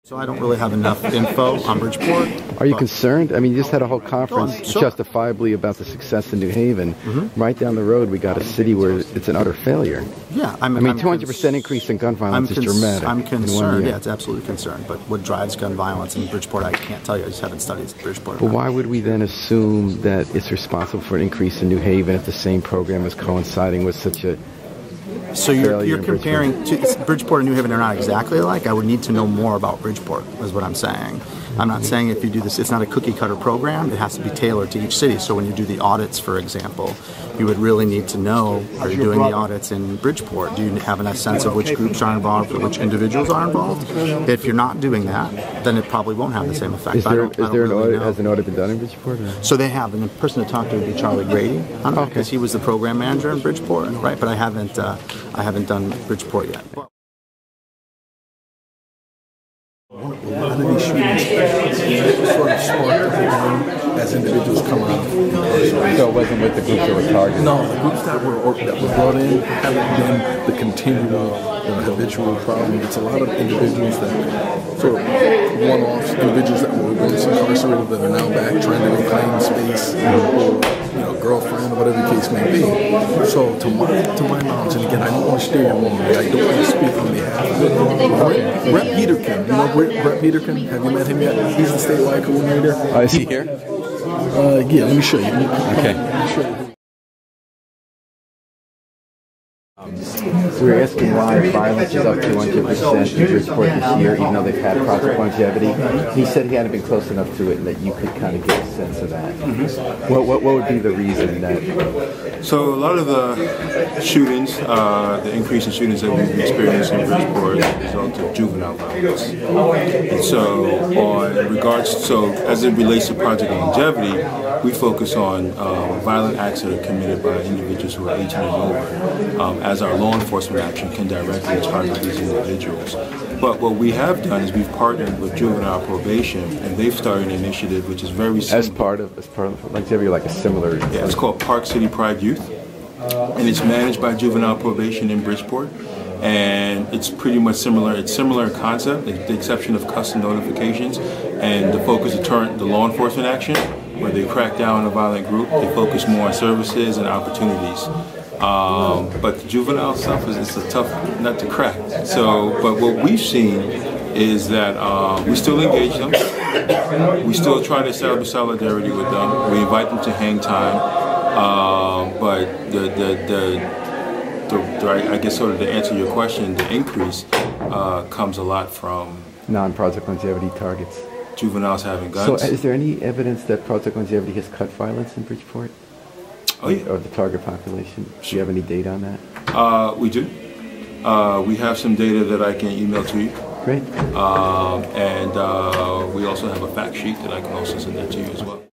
So I don't really have enough info on Bridgeport. Are you concerned? I mean, you just had a whole conference justifiably about the success in New Haven. Right down the road, we got a city where it's an utter failure. Yeah, I mean, 200% increase in gun violence is dramatic. I'm concerned. Yeah, it's absolutely concerned. But what drives gun violence in Bridgeport, I can't tell you. I just haven't studied Bridgeport. But why would we then assume that it's responsible for an increase in New Haven if the same program is coinciding with such a... So you're comparing Bridgeport and New Haven are not exactly alike. I would need to know more about Bridgeport, is what I'm saying. I'm not saying if you do this, it's not a cookie cutter program. It has to be tailored to each city. So when you do the audits, for example, you would really need to know, are you doing the audits in Bridgeport? Do you have a sense of which groups are involved or which individuals are involved? If you're not doing that, then it probably won't have the same effect. Has an audit been done in Bridgeport? Or? So they have, and the person to talk to would be Charlie Grady, because he was the program manager in Bridgeport, right? But I haven't done Bridgeport yet. A lot of these shootings sort of sparked as individuals come out. So it wasn't with the groups that were targeted? No, the groups that were brought in haven't been the continual, habitual problem. It's a lot of individuals that sort of one-offs, individuals that were once incarcerated that are now back trying to reclaim space, or girlfriend, or whatever the case may be. So to my knowledge, and again, I don't want to steer you wrong, I don't want to speak on behalf of Rep Peterkin. You know Rep Peterkin? Have you met him yet? He's the statewide coordinator. Is he here? Yeah, let me show you. Okay. We're asking why violence is up 200% in Bridgeport this year, even though they've had Project Longevity. He said he hadn't been close enough to it and that you could kind of get a sense of that. What would be the reason that... So a lot of the shootings, the increase in shootings that we've experienced in Bridgeport is a result of juvenile violence. And so as it relates to Project Longevity, we focus on violent acts that are committed by individuals who are 18 and over, as our law enforcement action can directly target these individuals. But what we have done is we've partnered with juvenile probation, and they've started an initiative which is very similar. As part of Longevity, like a similar... Yeah, it's called Park City Pride Youth, and it's managed by juvenile probation in Bridgeport. And it's pretty much similar. It's similar concept, with the exception of custom notifications, and the focus is the law enforcement action, where they crack down on a violent group. They focus more on services and opportunities. But the juvenile stuff is a tough nut to crack. But what we've seen is that we still engage them. We still try to establish solidarity with them. We invite them to hang time. But I guess sort of to answer your question, the increase comes a lot from non-Project Longevity targets. Juveniles having guns. So is there any evidence that Project Longevity has cut violence in Bridgeport? Oh, yeah. Or the target population? Do you have any data on that? We do. We have some data that I can email to you. Great. And we also have a fact sheet that I can also send that to you as well.